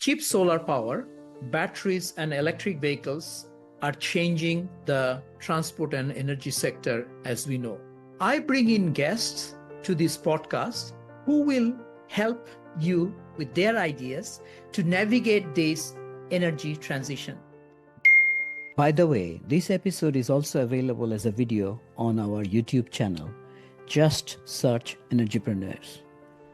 cheap solar power, batteries, and electric vehicles are changing the transport and energy sector as we know. I bring in guests to this podcast who will help you with their ideas to navigate this energy transition. By the way, this episode is also available as a video on our YouTube channel. Just search Energypreneurs.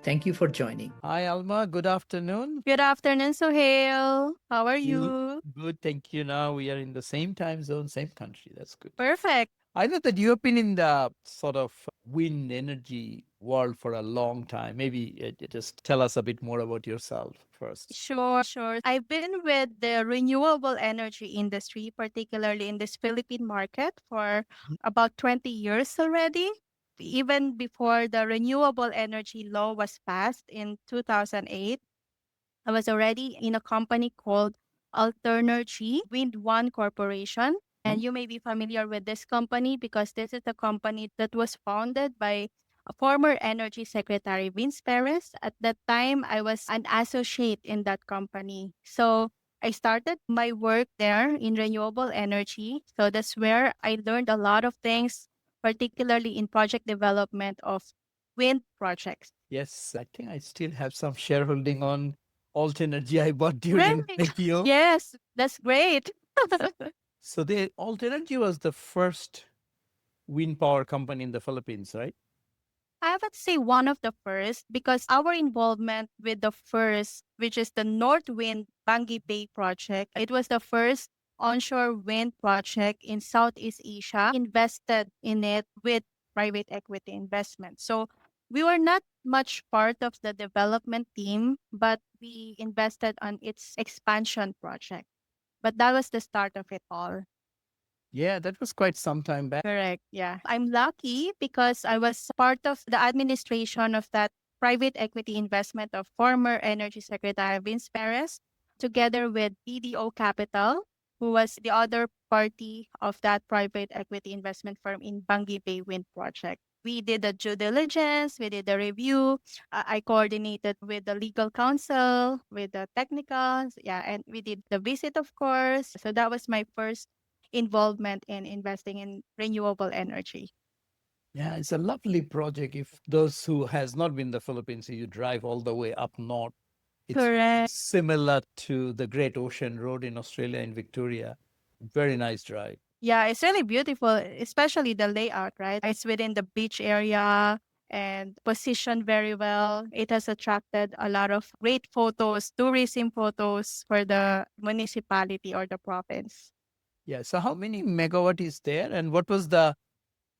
Thank you for joining. Hi, Alma. Good afternoon. Good afternoon, Sohail. How are you? Good. Thank you. Now we are in the same time zone, same country. That's good. Perfect. I know that you have been in the sort of wind energy world for a long time. Maybe just tell us a bit more about yourself first. Sure. I've been with the renewable energy industry, particularly in this Philippine market, for about 20 years already. Even before the renewable energy law was passed in 2008, I was already in a company called Alternergy Wind One Corporation. And you may be familiar with this company because this is a company that was founded by a former Energy Secretary Vince Perez. At that time, I was an associate in that company. So I started my work there in renewable energy. So that's where I learned a lot of things, particularly in project development of wind projects. Yes, I think I still have some shareholding on Alternergy I bought during Really? IPO. Yes, that's great. So the Alternergy was the first wind power company in the Philippines, right? I would say one of the first because our involvement with the first, which is the North Wind Bangi Bay project, it was the first onshore wind project in Southeast Asia, invested in it with private equity investment. So we were not much part of the development team, but we invested on its expansion project. But that was the start of it all. Yeah, that was quite some time back. Correct. Yeah. I'm lucky because I was part of the administration of that private equity investment of former Energy Secretary Vince Perez, together with BDO Capital, who was the other party of that private equity investment firm in Bangi Bay Wind Project. We did the due diligence, we did the review. I coordinated with the legal counsel, with the technicals, yeah, and we did the visit, of course. So that was my first involvement in investing in renewable energy. Yeah, it's a lovely project. If those who has not been in the Philippines, you drive all the way up north. It's Correct. similar to the Great Ocean Road in Australia in Victoria. Very nice drive. Yeah, it's really beautiful, especially the layout, right? It's within the beach area and positioned very well. It has attracted a lot of great photos, tourism photos for the municipality or the province. Yeah. So how many megawatt is there, and what was the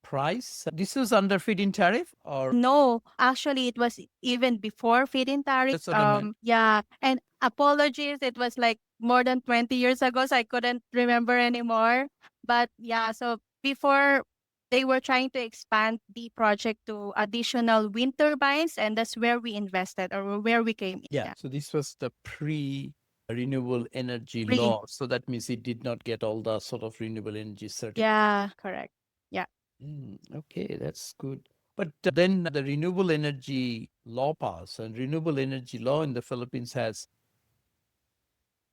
price? This was under feed-in tariff, or No, actually, it was even before feed-in tariff. that's what I meant. Yeah, and apologies, it was like more than 20 years ago, so I couldn't remember anymore. But yeah, so before they were trying to expand the project to additional wind turbines, and that's where we invested or where we came in. Yeah. So this was the pre-renewable energy Pre. law. So that means it did not get all the sort of renewable energy certificate. Yeah, correct. Yeah. Okay, that's good. But then the renewable energy law passed, and renewable energy law in the Philippines has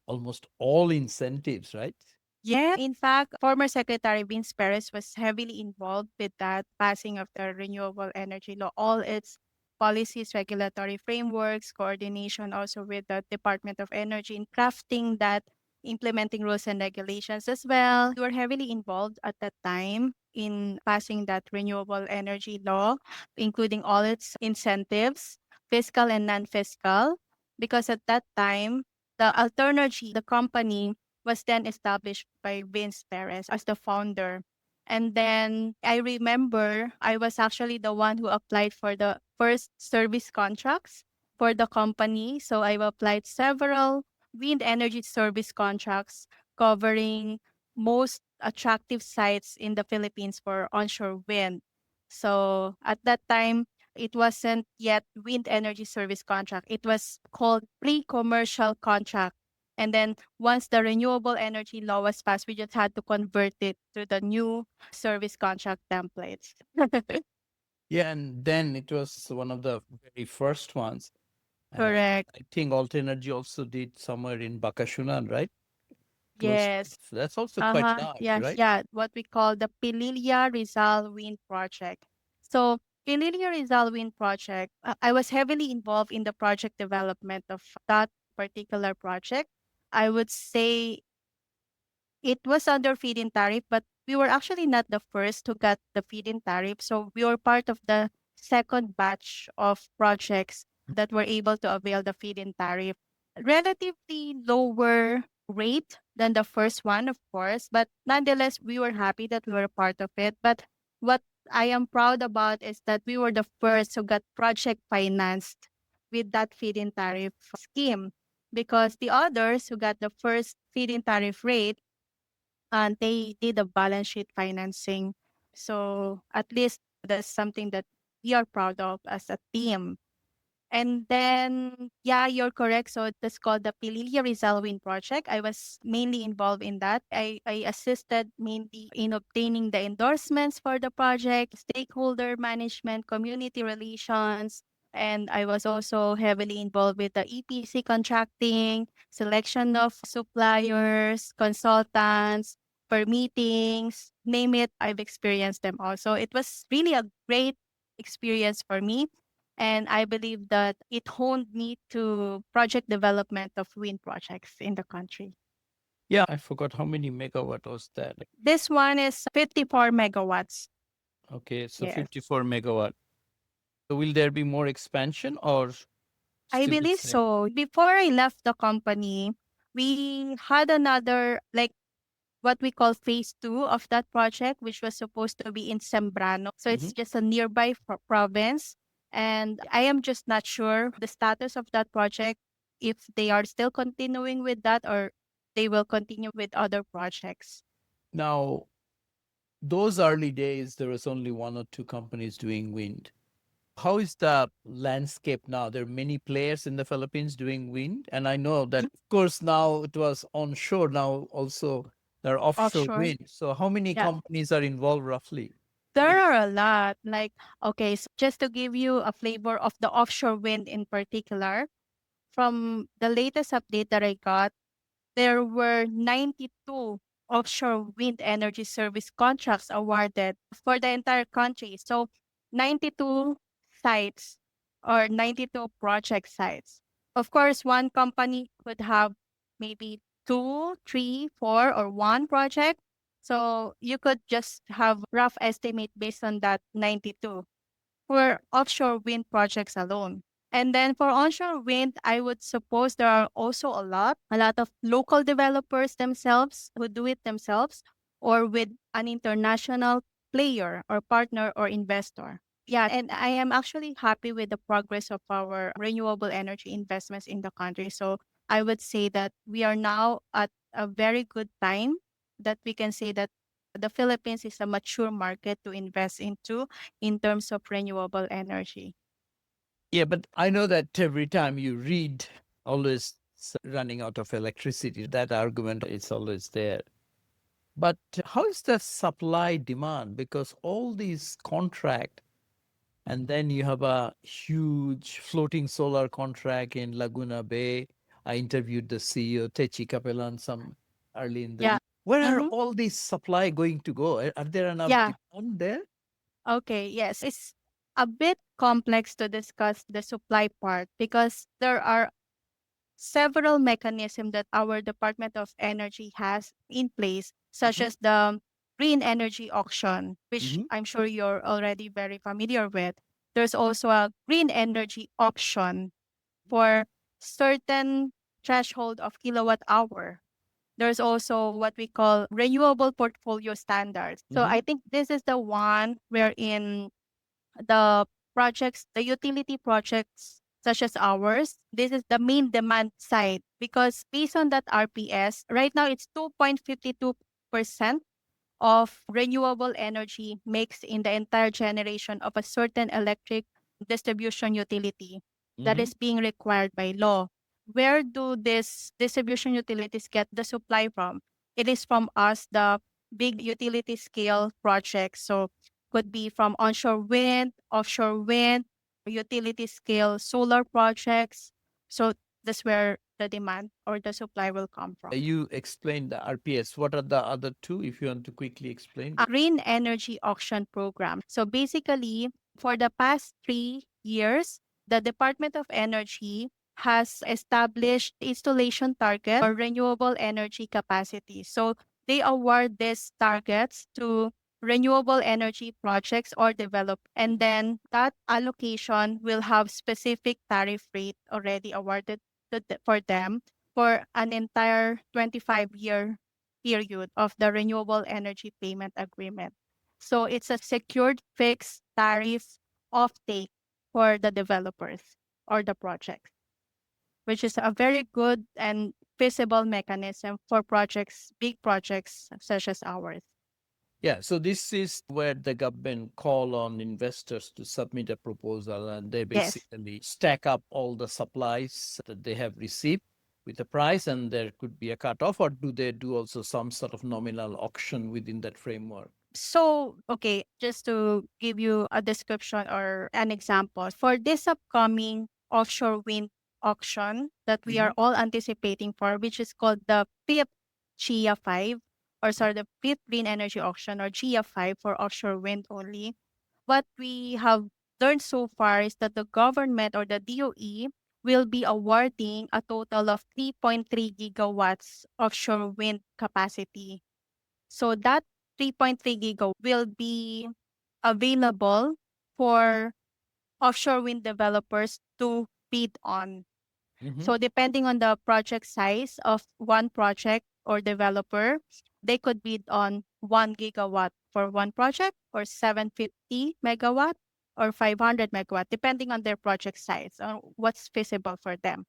almost all incentives, right? Yeah, in fact, former Secretary Vince Perez was heavily involved with that passing of the renewable energy law, all its policies, regulatory frameworks, coordination also with the Department of Energy in crafting that, implementing rules and regulations as well. We were heavily involved at that time in passing that renewable energy law, including all its incentives, fiscal and non-fiscal, because at that time, the Alternergy, the company, was then established by Vince Perez as the founder. And then I remember I was actually the one who applied for the first service contracts for the company. So I've applied several wind energy service contracts covering most attractive sites in the Philippines for onshore wind. So at that time, it wasn't yet wind energy service contract. It was called pre-commercial contract. And then once the renewable energy law was passed, we just had to convert it to the new service contract templates. Yeah, and then it was one of the very first ones. And Correct. I think Alternergy also did somewhere in Bakashunan, right? Close. Yes. So that's also quite Uh-huh. large, Yeah, right? yeah. What we call the Pililla Rizal Wind Project. So Pililla Rizal Wind Project, I was heavily involved in the project development of that particular project. I would say it was under feed-in tariff, but we were actually not the first to get the feed-in tariff. So we were part of the second batch of projects that were able to avail the feed-in tariff. Relatively lower rate than the first one, of course, but nonetheless, we were happy that we were part of it. But what I am proud about is that we were the first who got project financed with that feed-in tariff scheme because the others who got the first feed-in tariff rate and they did a balance sheet financing. So at least that's something that we are proud of as a team. And then, yeah, you're correct. So that's called the Pililla Rizal Wind Project. I was mainly involved in that. I assisted mainly in obtaining the endorsements for the project, stakeholder management, community relations, and I was also heavily involved with the EPC contracting, selection of suppliers, consultants, for meetings, name it, I've experienced them also. It was really a great experience for me and I believe that it honed me to project development of wind projects in the country. Yeah, I forgot how many megawatt was that. This one is 54 megawatts. Okay, so Yes. 54 megawatt. So will there be more expansion or I still the believe same? so. Before I left the company, we had another, like what we call phase two of that project, which was supposed to be in Sembrano. So Mhm. it's just a nearby province. And I am just not sure the status of that project, if they are still continuing with that or they will continue with other projects. Now, those early days, there was only one or two companies doing wind. How is the landscape now? There are many players in the Philippines doing wind. And I know that, of course, now it was onshore. Now also there are offshore Offshore. wind. So how many Yeah. companies are involved roughly? There are a lot. Like, okay, so just to give you a flavor of the offshore wind in particular, from the latest update that I got, there were 92 offshore wind energy service contracts awarded for the entire country. So 92 sites or 92 project sites. Of course, one company could have maybe two, three, four, or one project. So you could just have rough estimate based on that 92 for offshore wind projects alone. And then for onshore wind, I would suppose there are also a lot of local developers themselves who do it themselves or with an international player or partner or investor. Yeah, and I am actually happy with the progress of our renewable energy investments in the country. So I would say that we are now at a very good time that we can say that the Philippines is a mature market to invest into in terms of renewable energy. Yeah, but I know that every time you read, always running out of electricity, that argument is always there. But how is the supply demand? Because all these contract, and then you have a huge floating solar contract in Laguna Bay. I interviewed the CEO, Techi Kapelan, some early in the Yeah. year. Where are Mm-hmm. all these supply going to go? Are there enough Yeah. demand there? Okay. Yes. It's a bit complex to discuss the supply part because there are several mechanisms that our Department of Energy has in place, such Mhm. as the green energy auction, which Mhm. I'm sure you're already very familiar with. There's also a green energy auction for certain threshold of kilowatt hour. There's also what we call renewable portfolio standards. So Mhm. I think this is the one wherein the the utility projects such as ours, this is the main demand side because based on that RPS, right now it's 2.52% of renewable energy mix in the entire generation of a certain electric distribution utility that Mhm. is being required by law. Where do these distribution utilities get the supply from? It is from us, the big utility scale projects. So could be from onshore wind, offshore wind, utility scale solar projects. So that's where the demand or the supply will come from. You explained the RPS. What are the other two, if you want to quickly explain? Green Energy Auction Program. So basically, for the past 3 years, the Department of Energy has established installation target for renewable energy capacity. So they award these targets to renewable energy projects or develop, and then that allocation will have specific tariff rate already awarded for them for an entire 25-year period of the renewable energy payment agreement. So it's a secured fixed tariff offtake for the developers or the projects, which is a very good and feasible mechanism for projects, big projects such as ours. Yeah, so this is where the government call on investors to submit a proposal, and they Yes. basically stack up all the supplies that they have received with a price, and there could be a cutoff, or do they do also some sort of nominal auction within that framework? So, okay, just to give you a description or an example, for this upcoming offshore wind auction that we are Mhm. all anticipating for, which is called the fifth GIA 5, or sorry, the fifth green energy auction or GIA 5 for offshore wind only, what we have learned so far is that the government or the DOE will be awarding a total of 3.3 gigawatts offshore wind capacity. So that 3.3 gigawatt will be available for offshore wind developers to bid on. Mhm. So depending on the project size of one project or developer, they could bid on 1 gigawatt for one project or 750 megawatt or 500 megawatt, depending on their project size or what's feasible for them.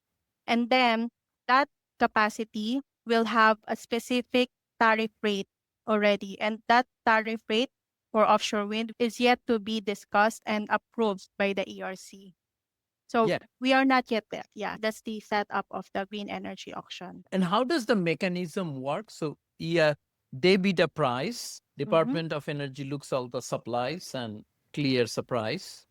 And then that capacity will have a specific tariff rate already. And that tariff rate for offshore wind is yet to be discussed and approved by the ERC. So Yeah. we are not yet there. Yeah, that's the setup of the green energy auction. And how does the mechanism work? So, yeah, they bid a price. Mm-hmm, Department of Energy looks all the supplies and clears a price.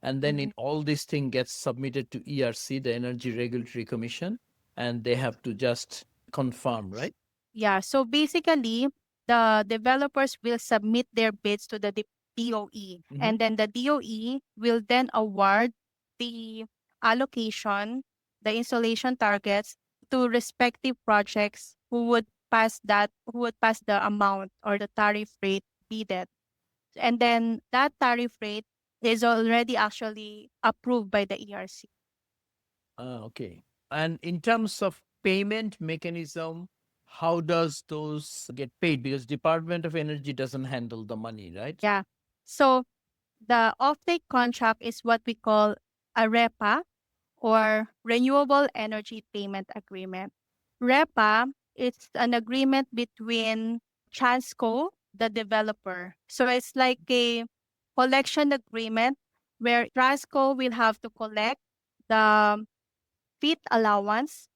And then mm-hmm. it, all this thing gets submitted to ERC, the Energy Regulatory Commission, and they have to just confirm, right? Yeah, so basically, the developers will submit their bids to the DOE, Hmm. and then the DOE will then award the allocation, the installation targets to respective projects who would pass the amount or the tariff rate bidded. And then that tariff rate is already actually approved by the ERC. Okay. And in terms of payment mechanism, how does those get paid? Because Department of Energy doesn't handle the money, right? Yeah. So the offtake contract is what we call a REPA or Renewable Energy Payment Agreement. REPA is an agreement between Transco, the developer. So it's like a collection agreement where Transco will have to collect the FIT allowance,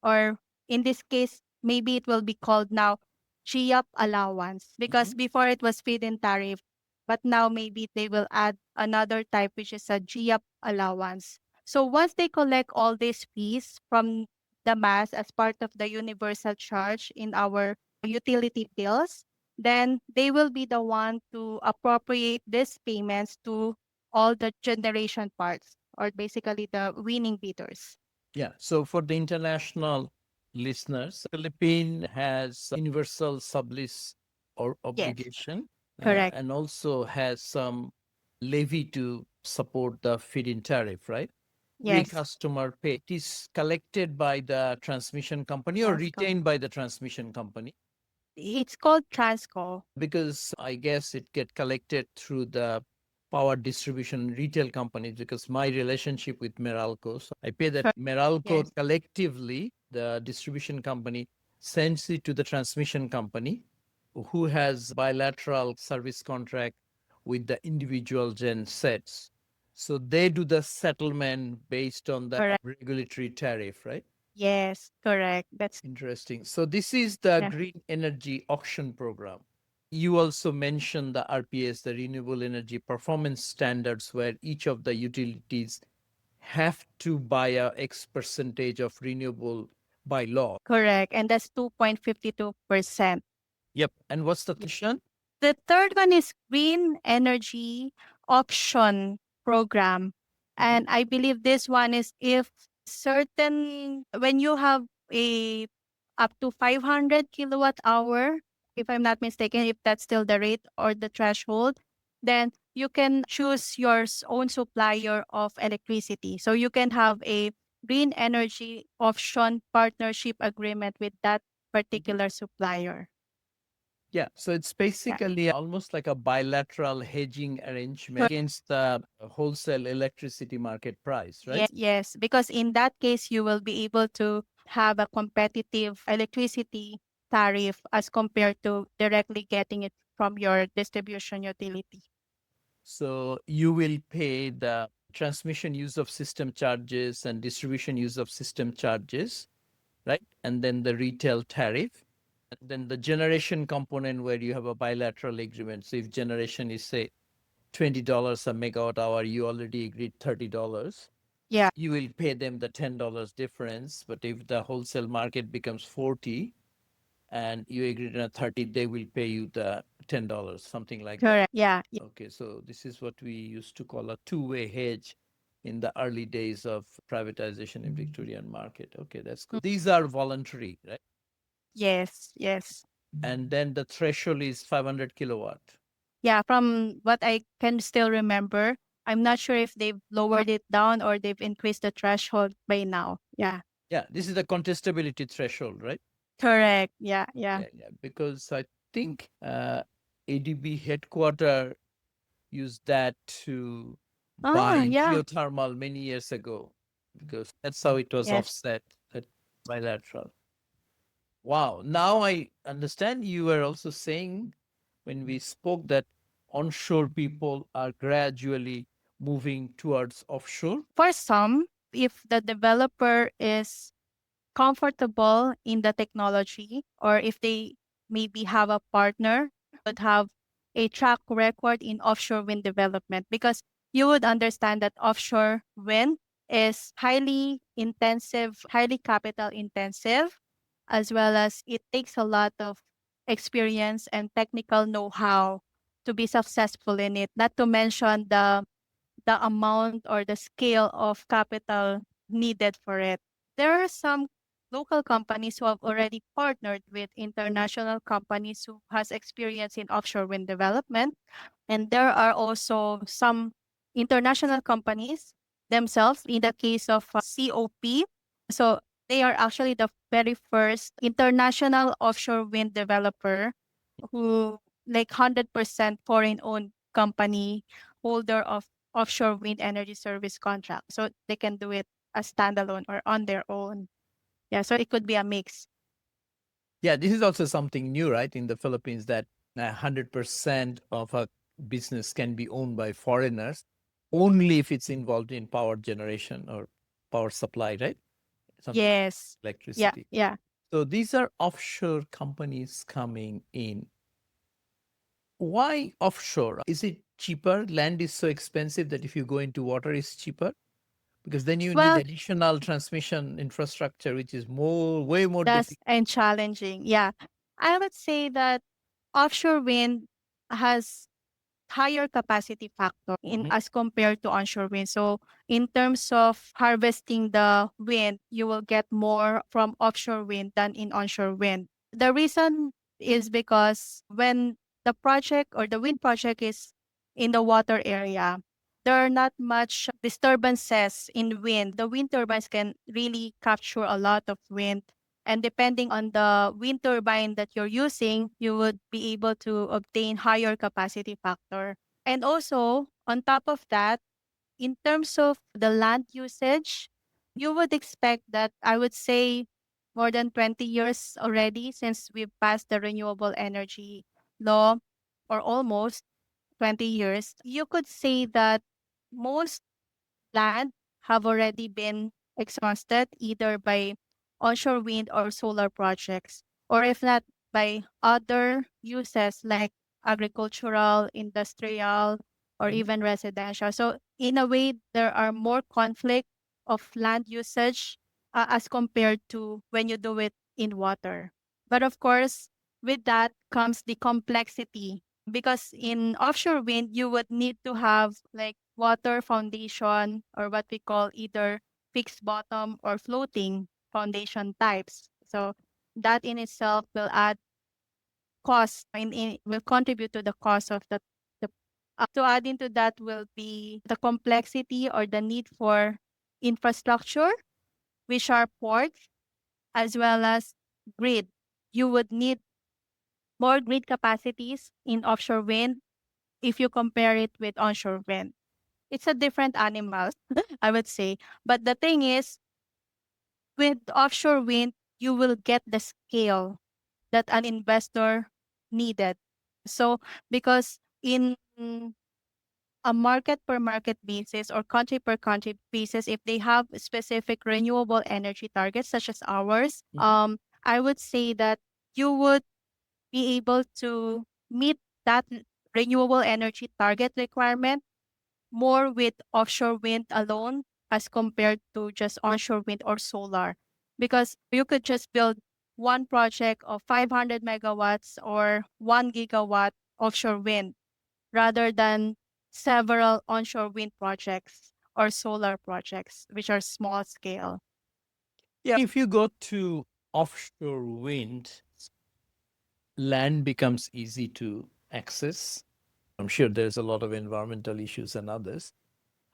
or in this case, maybe it will be called now GIAP allowance, because Mhm. before it was feed-in tariff, but now maybe they will add another type, which is a GIAP allowance. So once they collect all these fees from the mass as part of the universal charge in our utility bills, then they will be the one to appropriate these payments to all the generation parts, or basically the winning bidders. Yeah. So for the international listeners, Philippine has universal sublease or Yes, obligation, correct. and also has some levy to support the feed-in tariff, right? Every Yes, customer pay. It is collected by the transmission company or Transco. retained by the transmission company, It's called Transco. because I guess it get collected through the power distribution retail companies, because my relationship with Meralco, so I pay that. Cor- Meralco Yes, collectively, the distribution company sends it to the transmission company, who has bilateral service contract with the individual gen sets. So they do the settlement based on the correct. regulatory tariff, right? Yes, correct. That's Interesting. So this is the yeah. green energy auction program. You also mentioned the RPS, the renewable energy performance standards, where each of the utilities have to buy a X percentage of renewable by law. Correct. And that's 2.52%. Yep. And what's the question? The third one is Green Energy Option Program. And I believe this one is if when you have a up to 500 kilowatt hour, if I'm not mistaken, if that's still the rate or the threshold, then you can choose your own supplier of electricity. So you can have a green energy option partnership agreement with that particular supplier. Yeah. So it's Yeah. basically almost like a bilateral hedging arrangement against the wholesale electricity market price, right? Yes, because in that case, you will be able to have a competitive electricity tariff as compared to directly getting it from your distribution utility. So you will pay the transmission use of system charges and distribution use of system charges, right? And then the retail tariff. And then the generation component where you have a bilateral agreement. So if generation is, say, $20 a megawatt hour, you already agreed $30. Yeah, You will pay them the $10 difference. But if the wholesale market becomes 40 and you agreed on a 30, they will pay you the $10, something like that. correct. Yeah, Okay, so this is what we used to call a two-way hedge in the early days of privatization in Victorian market. Okay, that's good. These are voluntary, right? yes. And then the threshold is 500 kilowatt. Yeah, from what I can still remember, I'm not sure if they've lowered it down or they've increased the threshold by now. Yeah, Yeah, this is the contestability threshold, right? correct. Yeah. Yeah. Because I think ADB headquarter used that to Ah, buy yeah. geothermal many years ago because that's how it was Yes. offset at bilateral. Wow. Now I understand you were also saying when we spoke that onshore people are gradually moving towards offshore. For some, if the developer is comfortable in the technology or if they maybe have a partner would have a track record in offshore wind development because you would understand that offshore wind is highly intensive, highly capital intensive, as well as it takes a lot of experience and technical know-how to be successful in it, not to mention the amount or the scale of capital needed for it. There are some local companies who have already partnered with international companies who has experience in offshore wind development. And there are also some international companies themselves in the case of COP. So they are actually the very first international offshore wind developer who like 100% foreign owned company holder of offshore wind energy service contract. So they can do it as standalone or on their own. Yeah, so it could be a mix. Yeah, this is also something new, right, in the Philippines that 100% of a business can be owned by foreigners only if it's involved in power generation or power supply, right? Something Yes. Yeah, electricity. yeah. So these are offshore companies coming in. Why offshore? Is it cheaper? Land is so expensive that if you go into water, it's cheaper because then you need Well, additional transmission infrastructure, which is way more that's difficult. and challenging. Yeah. I would say that offshore wind has higher capacity factor in Mhm. as compared to onshore wind. So in terms of harvesting the wind, you will get more from offshore wind than in onshore wind. The reason is because when the project or the wind project is in the water area, there are not much disturbances in wind. The wind turbines can really capture a lot of wind. And depending on the wind turbine that you're using, you would be able to obtain higher capacity factor. And also, on top of that, in terms of the land usage, you would expect that I would say more than 20 years already since we passed the renewable energy law, or almost 20 years, you could say that most land have already been exhausted either by onshore wind or solar projects, or if not by other uses like agricultural, industrial, or Mhm. even residential. So in a way, there are more conflict of land usage as compared to when you do it in water. But of course, with that comes the complexity because in offshore wind, you would need to have like water foundation or what we call either fixed bottom or floating foundation types. So that in itself will add cost in will contribute to the cost of the to add into that will be the complexity or the need for infrastructure, which are ports as well as grid. You would need more grid capacities in offshore wind if you compare it with onshore wind. It's a different animal, I would say. But the thing is, with offshore wind, you will get the scale that an investor needed. So, because in a market per market basis or country per country basis, if they have specific renewable energy targets such as ours, I would say that you would be able to meet that renewable energy target requirement more with offshore wind alone as compared to just onshore wind or solar. Because you could just build one project of 500 megawatts or 1 gigawatt offshore wind rather than several onshore wind projects or solar projects, which are small scale. Yeah, if you go to offshore wind, land becomes easy to access. I'm sure there's a lot of environmental issues and others.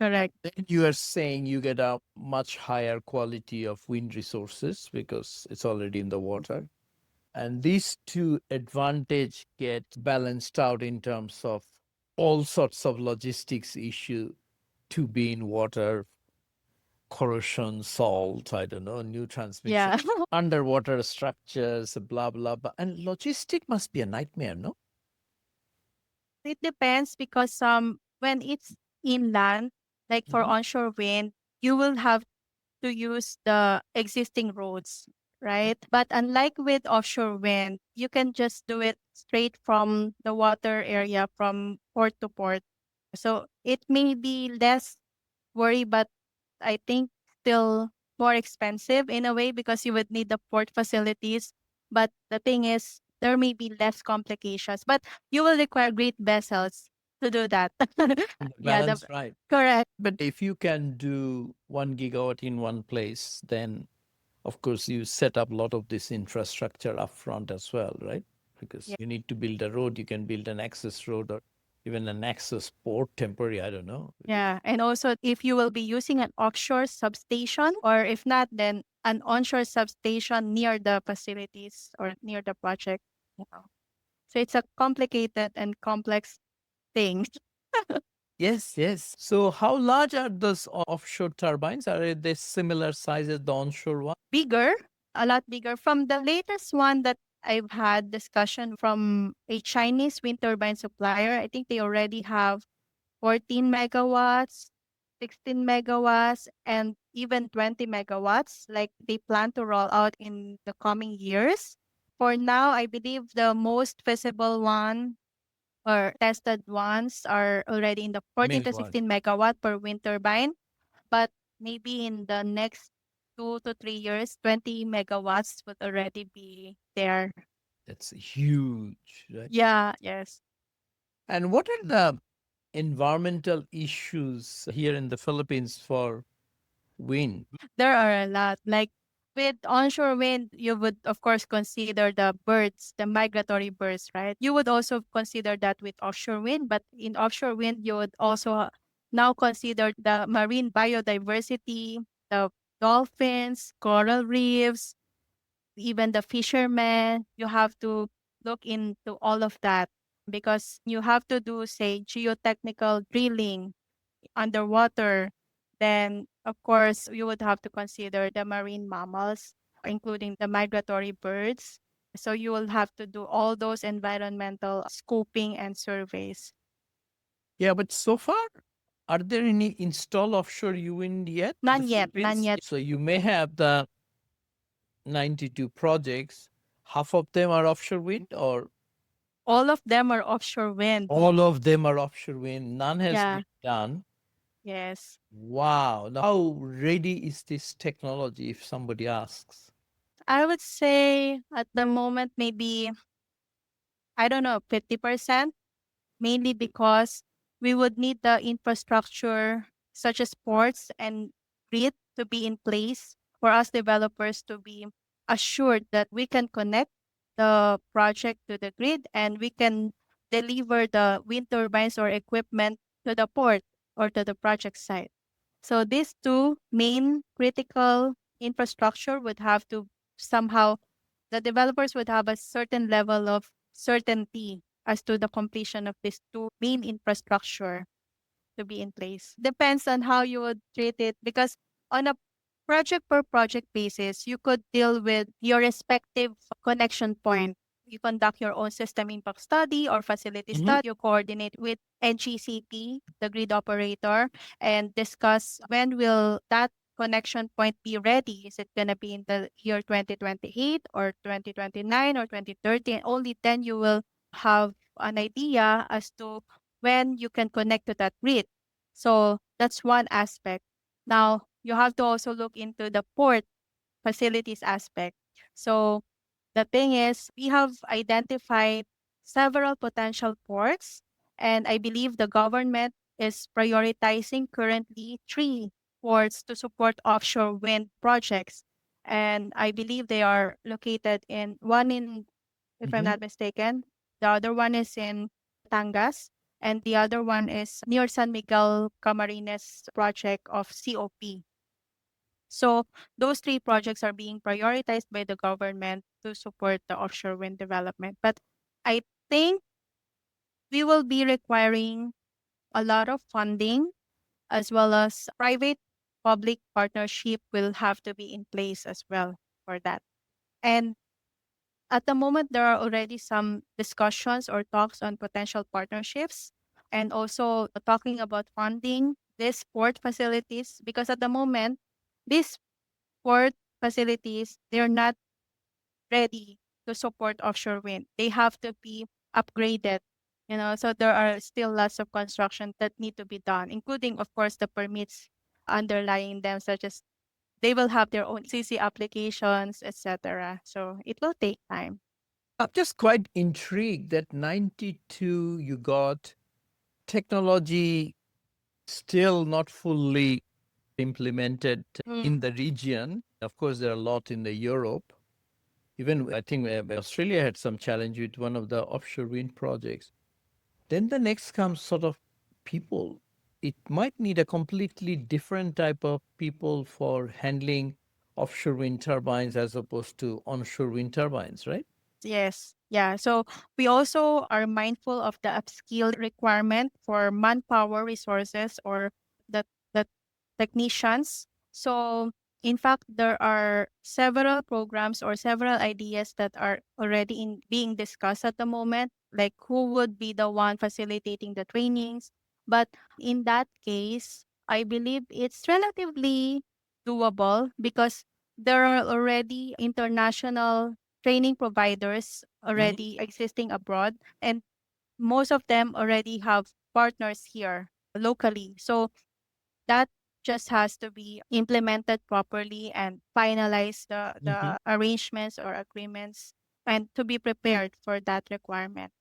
Correct. Then you are saying you get a much higher quality of wind resources because it's already in the water. And these two advantage get balanced out in terms of all sorts of logistics issue to be in water, corrosion, salt, I don't know, new transmission, Yeah. underwater structures, blah, blah, blah. And logistic must be a nightmare, no? It depends because when it's inland, like for Mhm. onshore wind, you will have to use the existing roads, right? But unlike with offshore wind, you can just do it straight from the water area from port to port. So it may be less worry, but I think still more expensive in a way because you would need the port facilities. But the thing is, there may be less complications, but you will require great vessels to do that. And the Yeah, balance, right. correct. But if you can do 1 gigawatt in one place, then of course you set up a lot of this infrastructure upfront as well, right? Because Yeah. you need to build a road, you can build an access road or even an access port temporary, I don't know. Yeah. And also, if you will be using an offshore substation, or if not, then an onshore substation near the facilities or near the project. Wow. So it's a complicated and complex thing. Yes, yes. So how large are those offshore turbines? Are they similar size as the onshore one? Bigger, a lot bigger. From the latest one that I've had discussion from a Chinese wind turbine supplier, I think they already have 14 megawatts, 16 megawatts, and even 20 megawatts, like they plan to roll out in the coming years. For now, I believe the most feasible one or tested ones are already in the 14 Mill to one. 16 megawatt per wind turbine. But maybe in the next 2 to 3 years, 20 megawatts would already be there. That's huge, right? Yeah, yes. And what are the environmental issues here in the Philippines for wind? There are a lot. Like with onshore wind, you would of course consider the birds, the migratory birds, right? You would also consider that with offshore wind, but in offshore wind, you would also now consider the marine biodiversity, the dolphins, coral reefs, even the fishermen. You have to look into all of that because you have to do, say, geotechnical drilling underwater, then of course you would have to consider the marine mammals, including the migratory birds. So you will have to do all those environmental scoping and surveys. Yeah, but so far, are there any installed offshore wind yet in the None yet, none Philippines? yet. So you may have the 92 projects, half of them are offshore wind, or All of them are offshore wind. all of them are offshore wind. None has Yeah. been done. Yes. Wow. Now, how ready is this technology if somebody asks? I would say at the moment, maybe, I don't know, 50%, mainly because we would need the infrastructure such as ports and grid to be in place for us developers to be assured that we can connect the project to the grid and we can deliver the wind turbines or equipment to the port or to the project site. So these two main critical infrastructure would have to somehow, the developers would have a certain level of certainty as to the completion of these two main infrastructure to be in place. Depends on how you would treat it because on a project per project basis, you could deal with your respective connection point. You conduct your own system impact study or facility Mhm. study. You coordinate with NGCP, the grid operator, and discuss when will that connection point be ready. Is it going to be in the year 2028 or 2029 or 2030? And only then you will have an idea as to when you can connect to that grid. So that's one aspect. Now, you have to also look into the port facilities aspect. So the thing is, we have identified several potential ports, and I believe the government is prioritizing currently three ports to support offshore wind projects. And I believe they are located in one in, if I'm Mhm. not mistaken, the other one is in Tangas, and the other one is near San Miguel Camarines project of COP. So those three projects are being prioritized by the government to support the offshore wind development. But I think we will be requiring a lot of funding as well as private public partnership will have to be in place as well for that. And at the moment, there are already some discussions or talks on potential partnerships and also talking about funding these port facilities because at the moment, these port facilities, they're not ready to support offshore wind. They have to be upgraded. So there are still lots of construction that need to be done, including, of course, the permits underlying them, such as they will have their own CC applications, etc. So it will take time. I'm just quite intrigued that 92 you got technology still not fully implemented Mm. in the region. Of course, there are a lot in the Europe. Even I think Australia had some challenge with one of the offshore wind projects. Then the next comes sort of people. It might need a completely different type of people for handling offshore wind turbines as opposed to onshore wind turbines, right? Yes. Yeah. So we also are mindful of the upskill requirement for manpower resources or the technicians. So in fact, there are several programs or several ideas that are already in being discussed at the moment, like who would be the one facilitating the trainings. But in that case, I believe it's relatively doable because there are already international training providers Mhm. already existing abroad, and most of them already have partners here locally. So that just has to be implemented properly and finalize Mhm. the arrangements or agreements and to be prepared for that requirement.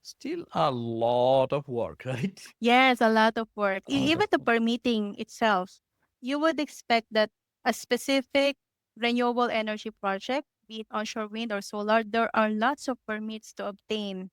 Still a lot of work, right? Yes, a lot of work. A lot of Even the work. permitting itself, you would expect that a specific renewable energy project, be it onshore wind or solar, there are lots of permits to obtain.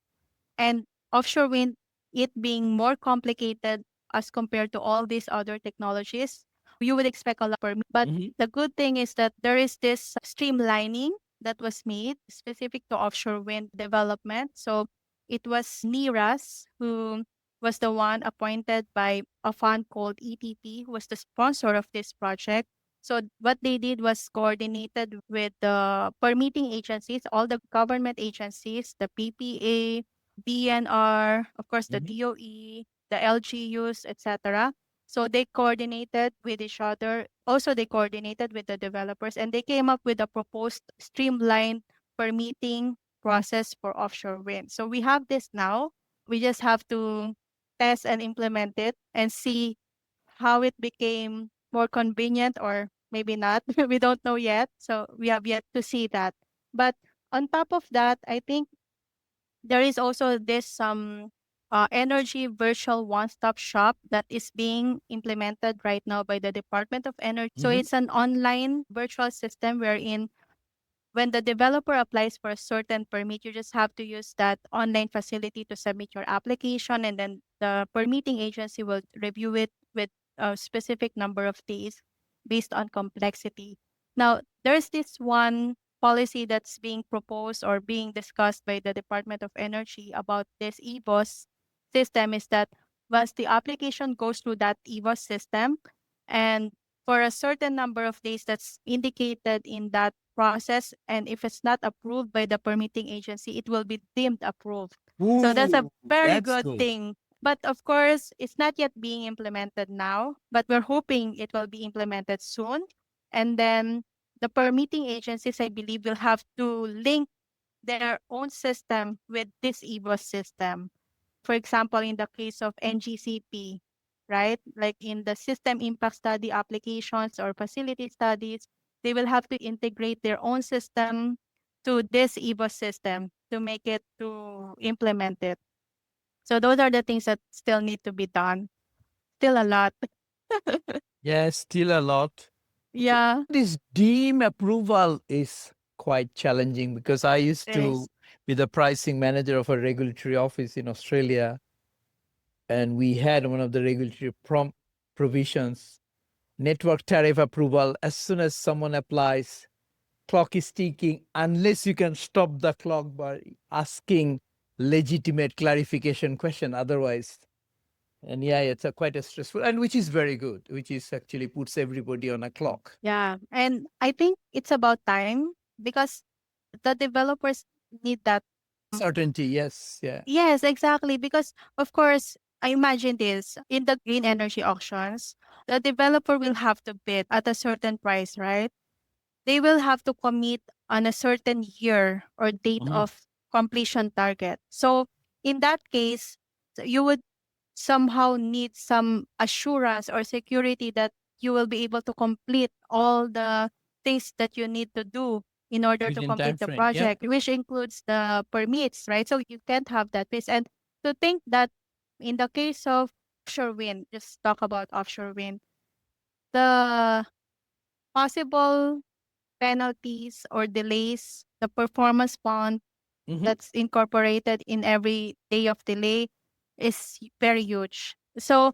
And offshore wind, it being more complicated as compared to all these other technologies, you would expect a lot of permit. But Mhm. the good thing is that there is this streamlining that was made specific to offshore wind development. So it was NIRAS who was the one appointed by a fund called ETP, who was the sponsor of this project. So what they did was coordinated with the permitting agencies, all the government agencies, the PPA, DNR, of course, the Mhm. DOE, the LGUs, etc. So they coordinated with each other. Also, they coordinated with the developers and they came up with a proposed streamlined permitting process for offshore wind. So we have this now. We just have to test and implement it and see how it became more convenient or maybe not. We don't know yet. So we have yet to see that. But on top of that, I think there is also this energy virtual one-stop shop that is being implemented right now by the Department of Energy. So Mhm. it's an online virtual system wherein when the developer applies for a certain permit, you just have to use that online facility to submit your application, and then the permitting agency will review it with a specific number of days based on complexity. Now, there's this one policy that's being proposed or being discussed by the Department of Energy about this EBOS system is that once the application goes through that EBOS system, and for a certain number of days that's indicated in that process, and if it's not approved by the permitting agency, it will be deemed approved. So that's a Ooh, very that's good good. thing. But of course, it's not yet being implemented now, but we're hoping it will be implemented soon. And then the permitting agencies, I believe, will have to link their own system with this EBOS system. For example, in the case of NGCP, right? Like in the system impact study applications or facility studies, they will have to integrate their own system to this EBOS system to make it to implement it. So those are the things that still need to be done. Still a lot. Yeah, still a lot. Yeah. This deem approval is quite challenging because I used It to is. be the pricing manager of a regulatory office in Australia, and we had one of the regulatory provisions, network tariff approval. As soon as someone applies, clock is ticking unless you can stop the clock by asking legitimate clarification question. Otherwise, and yeah, it's a quite a stressful, and which is very good, which is actually puts everybody on a clock. Yeah. And I think it's about time because the developers need that. Certainty, yes, yeah. Yes, exactly. Because of course, I imagine this in the green energy auctions, the developer will have to bid at a certain price, right? They will have to commit on a certain year or date Mhm. of completion target. So in that case, you would somehow need some assurance or security that you will be able to complete all the things that you need to do in order to Within time complete the frame, yeah. project, which includes the permits, right? So you can't have that piece. And to think that in the case of offshore wind, just talk about offshore wind, the possible penalties or delays, the performance bond Hmm. that's incorporated in every day of delay is very huge. So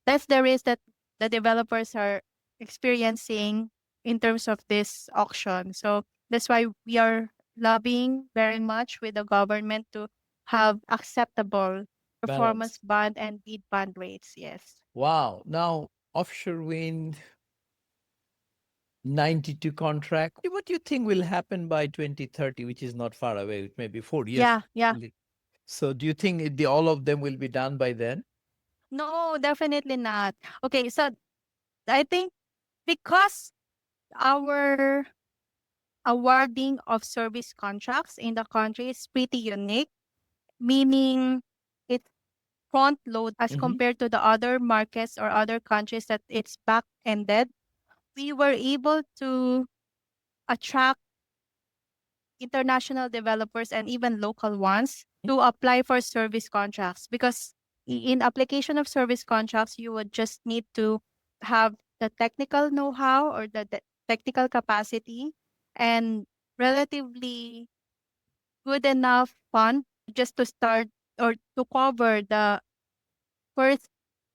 that's the risk that the developers are experiencing in terms of this auction. So that's why we are lobbying very much with the government to have acceptable performance Balance. bond and bid bond rates. Yes. Wow. Now, offshore wind 92 contract. What do you think will happen by 2030, which is not far away, it may be 4 years? Yeah, yeah. Only. So, do you think all of them will be done by then? No, definitely not. Okay, so I think because our awarding of service contracts in the country is pretty unique, meaning it's front load as Hmm. compared to the other markets or other countries that it's back ended. We were able to attract international developers and even local ones to apply for service contracts because in application of service contracts, you would just need to have the technical know-how or the technical capacity and relatively good enough fund just to start or to cover the first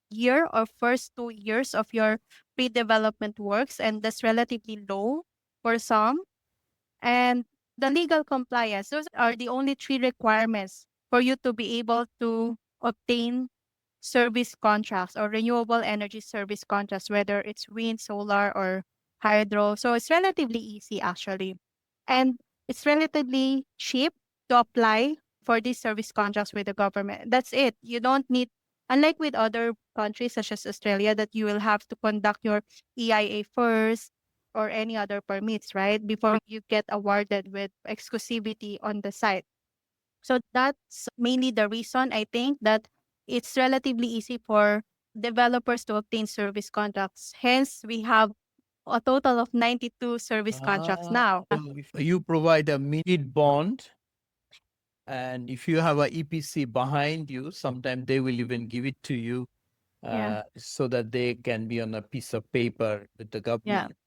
year or first 2 years of your pre-development works, and that's relatively low for some. And the legal compliance, those are the only three requirements for you to be able to obtain service contracts or renewable energy service contracts, whether it's wind, solar, or hydro. So it's relatively easy actually. And it's relatively cheap to apply for these service contracts with the government. That's it. You don't need, unlike with other countries such as Australia, that you will have to conduct your EIA first or any other permits, right? Before you get awarded with exclusivity on the site. So that's mainly the reason I think that it's relatively easy for developers to obtain service contracts. Hence, we have a total of 92 service contracts now. So if you provide a mid bond, and if you have a EPC behind you, sometimes they will even give it to you Yeah. so that they can be on a piece of paper with the Yeah. government.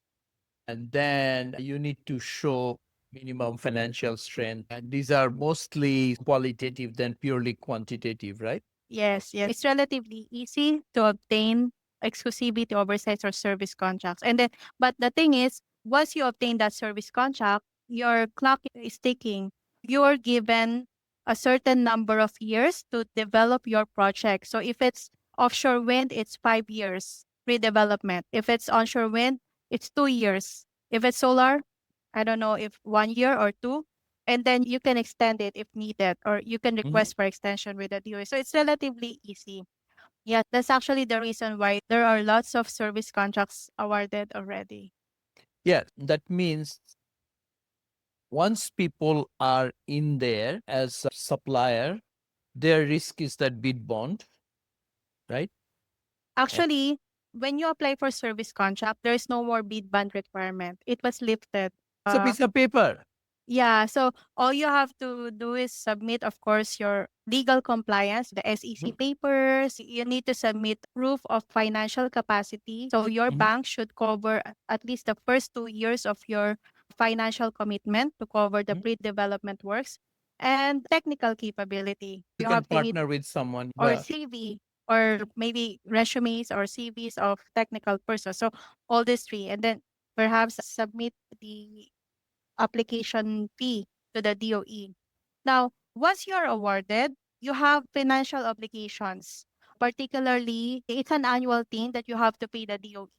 And then you need to show minimum financial strength. And these are mostly qualitative than purely quantitative, right? Yes, yes. It's relatively easy to obtain exclusivity oversights or service contracts. And then, but the thing is, once you obtain that service contract, your clock is ticking. You're given a certain number of years to develop your project. So if it's offshore wind, it's 5 years pre-development. If it's onshore wind, it's 2 years. If it's solar, I don't know if 1 year or two, and then you can extend it if needed, or you can request for extension with the DOE. So it's relatively easy. Yeah, that's actually the reason why there are lots of service contracts awarded already. Yeah, that means once people are in there as a supplier, their risk is that bid bond, right? Actually, when you apply for service contract, there is no more bid bond requirement. It was lifted. It's a piece of paper. Yeah, so all you have to do is submit, of course, your legal compliance, the SEC papers. You need to submit proof of financial capacity. So your bank should cover at least the first 2 years of your financial commitment to cover the pre-development works and technical capability. You You can have to meet partner with someone. or CV or maybe resumes or CVs of technical persons. So all these three, and then perhaps submit the application fee to the DOE. Now, once you're awarded, you have financial obligations. Particularly, it's an annual thing that you have to pay the DOE.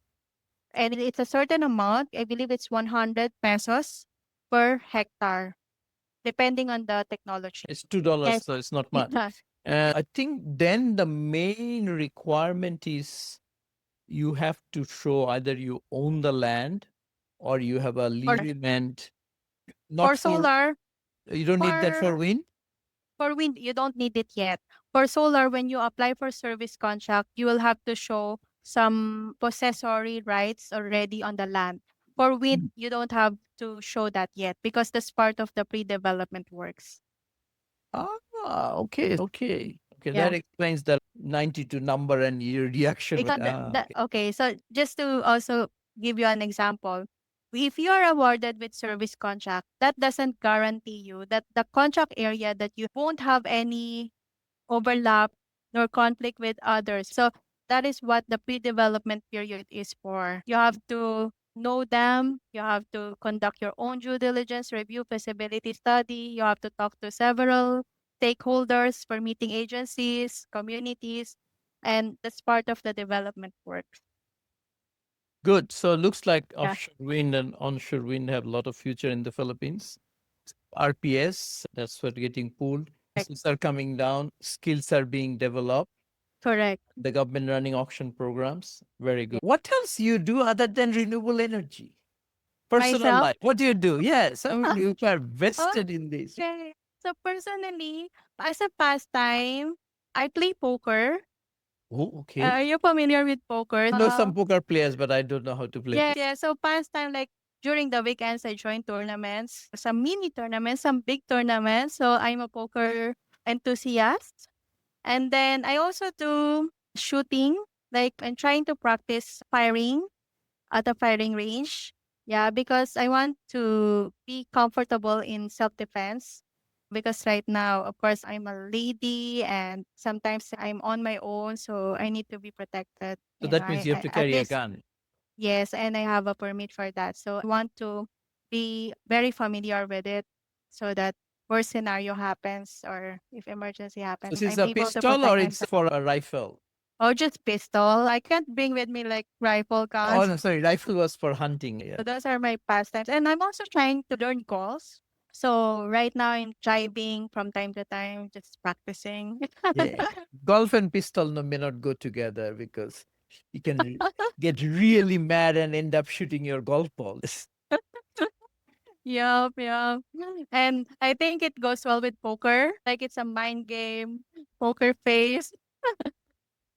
And it's a certain amount, I believe it's 100 pesos per hectare, depending on the technology. It's $2, Yes. so it's not much. Yes. I think then the main requirement is you have to show either you own the land or you have a lease agreement. Not For solar, you don't need that for for wind. For wind, you don't need it yet. For solar, when you apply for service contract, you will have to show some possessory rights already on the land. For wind, you don't have to show that yet because that's part of the pre-development works. Okay, okay. Okay, Yeah. that explains the 92 number and your reaction. Okay. Okay, so just to also give you an example, if you are awarded with service contract, that doesn't guarantee you that the contract area that you won't have any overlap nor conflict with others. So that is what the pre-development period is for. You have to know them, you have to conduct your own due diligence, review feasibility study, you have to talk to several stakeholders, permitting agencies, communities, and that's part of the development work. Good. So looks like Yeah. offshore wind and onshore wind have a lot of future in the Philippines. RPS, that's what getting pulled. Prices are coming down, skills are being developed. Correct. The government running auction programs. Very good. What else you do other than renewable energy? Personal Myself? life. What do you do? Yes, I mean, you are vested in this. Okay. So personally, as a pastime, I play poker. Oh, okay. Are you familiar with poker? I know some poker players, but I don't know how to play. Yeah. So pastime, like during the weekends, I join tournaments, some mini tournaments, some big tournaments. So I'm a poker enthusiast. And then I also do shooting, like I'm trying to practice firing at a firing range. Yeah, because I want to be comfortable in self-defense. Because right now, of course, I'm a lady and sometimes I'm on my own, so I need to be protected. So that means you have to At carry a least, gun. yes, and I have a permit for that. So I want to be very familiar with it so that worst scenario happens or if emergency So happens, this is I'm a able to pistol protect or it's myself. for a rifle? Or just pistol. I can't bring with me like rifle Oh, guns. no, sorry. Rifle was for hunting. Yeah. So those are my pastimes. And I'm also trying to learn golf. So right now I'm driving from time to time, just practicing. Yeah. Golf and pistol may not go together because you can get really mad and end up shooting your golf balls. Yup, yup. And I think it goes well with poker. Like it's a mind game, poker face.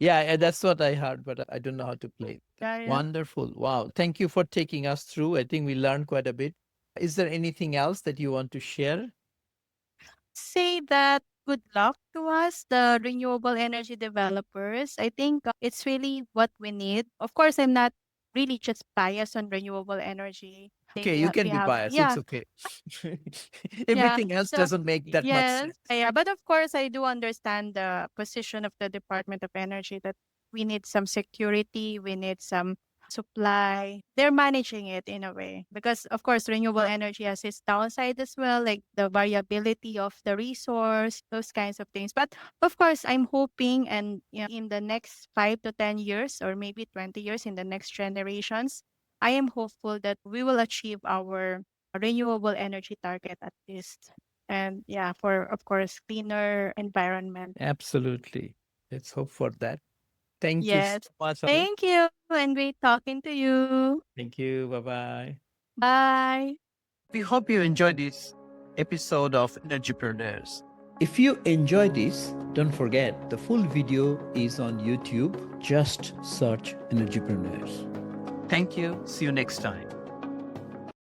Yeah, that's what I heard, but I don't know how to play. Yeah. Wonderful. Wow. Thank you for taking us through. I think we learned quite a bit. Is there anything else that you want to share? Say that good luck to us, the renewable energy developers. I think it's really what we need. Of course, I'm not really just biased on renewable energy. I think Okay, you can we be have, biased. It's yeah, okay. yeah. Everything else So doesn't make that much yes, sense. yeah, but of course, I do understand the position of the Department of Energy that we need some security, we need some supply. They're managing it in a way because, of course, renewable energy has its downside as well, like the variability of the resource, those kinds of things. But of course, I'm hoping, and in the next 5 to 10 years, or maybe 20 years, in the next generations, I am hopeful that we will achieve our renewable energy target at least. And yeah, for of course, cleaner environment. Absolutely. Let's hope for that. Thank you so Yes. much. Thank you. And great talking to you. Thank you. Bye bye. Bye. We hope you enjoyed this episode of Energypreneurs. If you enjoy this, don't forget the full video is on YouTube. Just search Energypreneurs. Thank you. See you next time.